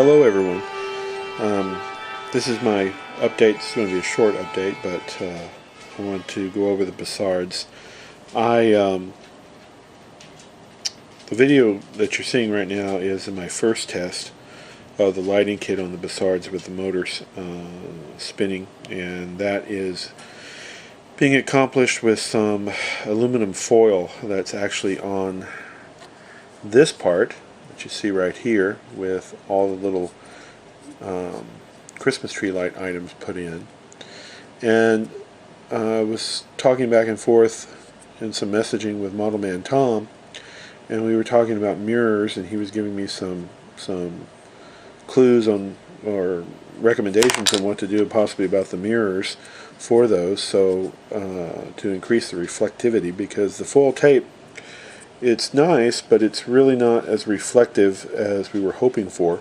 Hello everyone. This is my update. It's going to be a short update, but I want to go over the Bussards. The video that you're seeing right now is in my first test of the lighting kit on the Bussards with the motors spinning, and that is being accomplished with some aluminum foil that's actually on this part that you see right here with all the little Christmas tree light items put in. And I was talking back and forth in some messaging with Model Man Tom, and we were talking about mirrors, and he was giving me some clues on, or recommendations on what to do possibly about the mirrors for those, so to increase the reflectivity, because the foil tape, it's nice, but it's really not as reflective as we were hoping for.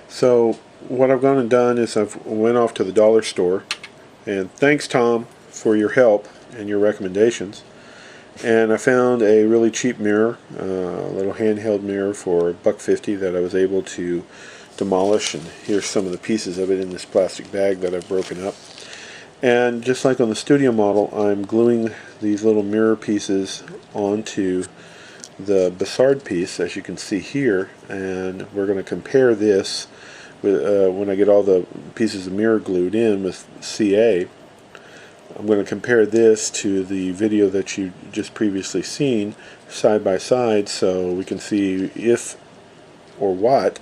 So what I've gone and done is I've went off to the dollar store, and thanks Tom for your help and your recommendations, and I found a really cheap mirror, a little handheld mirror for $1.50 that I was able to demolish, and here's some of the pieces of it in this plastic bag that I've broken up. And just like on the studio model, I'm gluing these little mirror pieces onto the Bussard piece, as you can see here, and we're going to compare this with, when I get all the pieces of mirror glued in with CA. I'm going to compare this to the video that you just previously seen side by side, so we can see if or what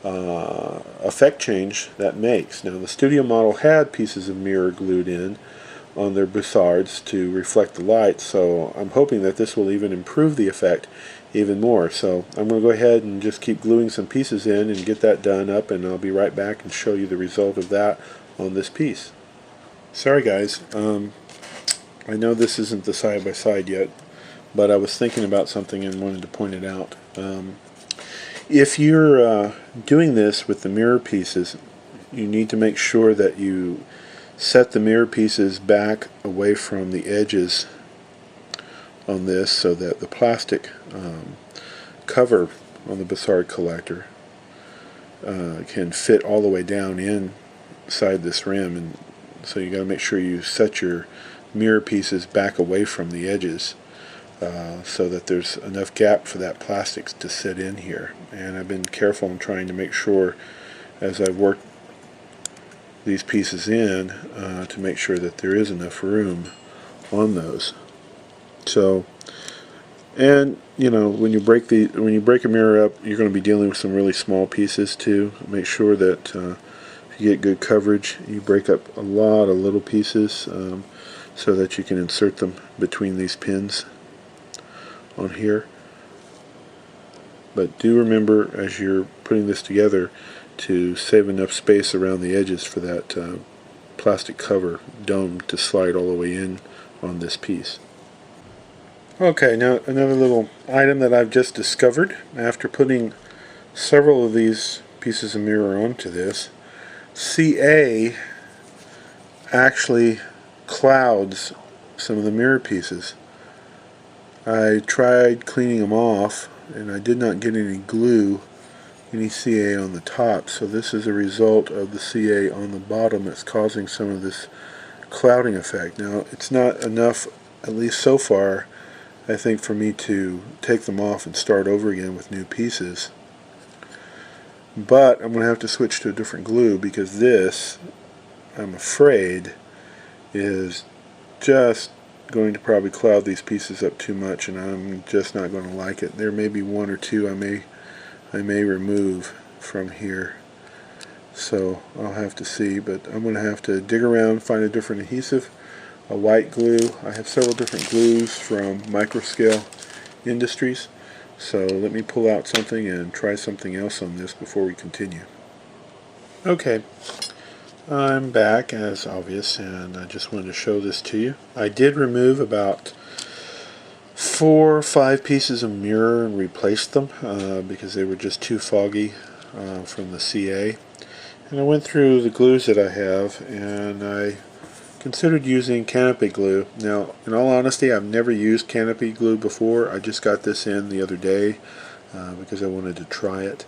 effect change that makes. Now the studio model had pieces of mirror glued in on their Bussards to reflect the light, so I'm hoping that this will even improve the effect even more. So I'm going to go ahead and just keep gluing some pieces in and get that done up, and I'll be right back and show you the result of that on this piece. Sorry guys, I know this isn't the side-by-side yet, but I was thinking about something and wanted to point it out. If you're doing this with the mirror pieces, you need to make sure that you set the mirror pieces back away from the edges on this, so that the plastic cover on the Bussard collector can fit all the way down inside this rim, and so you got to make sure you set your mirror pieces back away from the edges, so that there's enough gap for that plastic to sit in here. And I've been careful in trying to make sure, as I've worked these pieces in, to make sure that there is enough room on those. So, and you know, when you break a mirror up, you're going to be dealing with some really small pieces too. Make sure that if you get good coverage, you break up a lot of little pieces, so that you can insert them between these pins on here. But do remember, as you're putting this together, to save enough space around the edges for that plastic cover dome to slide all the way in on this piece. Okay, now another little item that I've just discovered after putting several of these pieces of mirror onto this. CA actually clouds some of the mirror pieces. I tried cleaning them off, and I did not get any glue, any CA on the top, so this is a result of the CA on the bottom that's causing some of this clouding effect. Now it's not enough, at least so far, I think, for me to take them off and start over again with new pieces, but I'm going to have to switch to a different glue, because this, I'm afraid, is just going to probably cloud these pieces up too much, and I'm just not going to like it. There may be one or two I may remove from here, so I'll have to see, but I'm going to have to dig around, find a different adhesive, a white glue. I have several different glues from Microscale Industries, so let me pull out something and try something else on this before we continue. Okay, I'm back as obvious, and I just wanted to show this to you. I did remove about 4 or 5 pieces of mirror and replaced them because they were just too foggy from the CA. And I went through the glues that I have, and I considered using canopy glue. Now, in all honesty, I've never used canopy glue before. I just got this in the other day because I wanted to try it.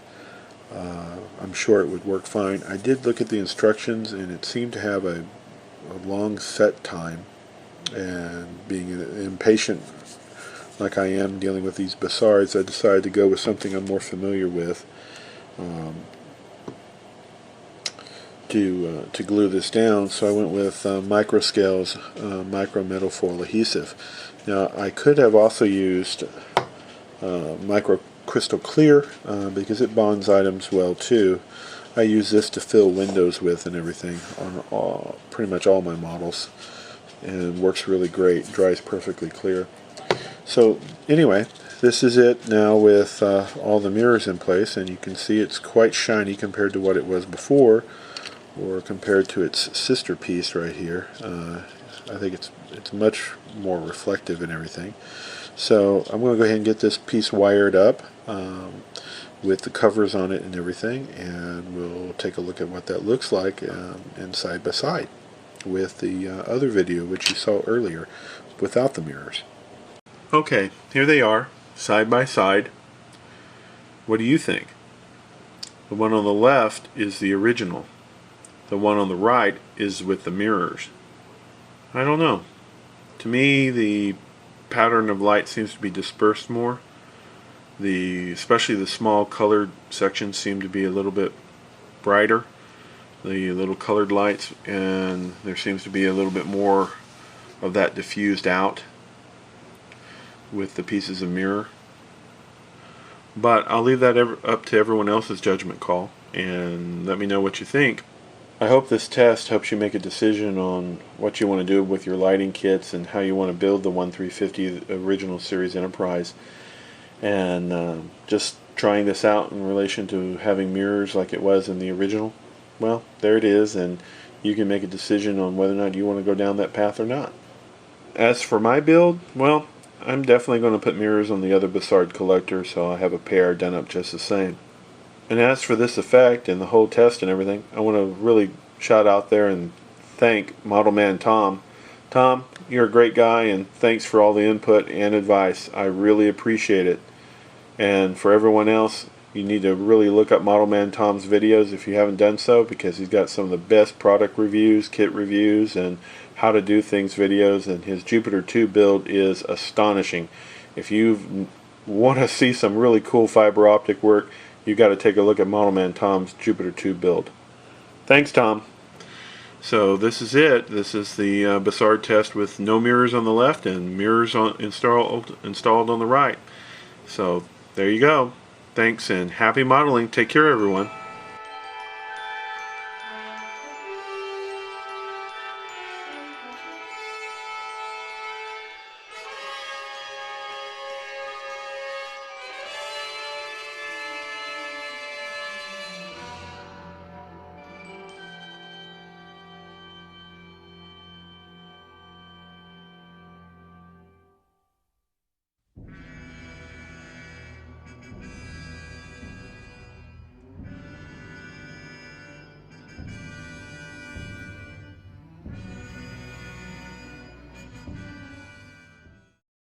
I'm sure it would work fine. I did look at the instructions, and it seemed to have a long set time, and being impatient like I am dealing with these Bussards, I decided to go with something I'm more familiar with to glue this down. So I went with Microscale's micro metal foil adhesive. Now I could have also used micro crystal clear because it bonds items well too. I use this to fill windows with and everything on pretty much all my models, and works really great, dries perfectly clear. So anyway, this is it now with all the mirrors in place, and you can see it's quite shiny compared to what it was before, or compared to its sister piece right here. I think it's much more reflective and everything. So I'm going to go ahead and get this piece wired up with the covers on it and everything, and we'll take a look at what that looks like and side by side with the other video which you saw earlier without the mirrors. Okay, here they are, side by side. What do you think? The one on the left is the original. The one on the right is with the mirrors. I don't know. To me, the pattern of light seems to be dispersed more. Especially the small colored sections seem to be a little bit brighter, the little colored lights, and there seems to be a little bit more of that diffused out with the pieces of mirror. But I'll leave that up to everyone else's judgment call, and let me know what you think. I hope this test helps you make a decision on what you want to do with your lighting kits and how you want to build the 1350 original series Enterprise. And just trying this out in relation to having mirrors like it was in the original, well, there it is, and you can make a decision on whether or not you want to go down that path or not. As for my build, well, I'm definitely going to put mirrors on the other Bussard collector, so I have a pair done up just the same. And as for this effect and the whole test and everything, I want to really shout out there and thank Model Man Tom. Tom, you're a great guy, and thanks for all the input and advice. I really appreciate it. And for everyone else, you need to really look up Model Man Tom's videos if you haven't done so, because he's got some of the best product reviews, kit reviews, and how to do things videos, and his Jupiter 2 build is astonishing. If you want to see some really cool fiber optic work, you got to take a look at Model Man Tom's Jupiter 2 build. Thanks, Tom. So this is it. This is the Bussard test with no mirrors on the left and mirrors installed on the right. So there you go. Thanks and happy modeling. Take care, everyone.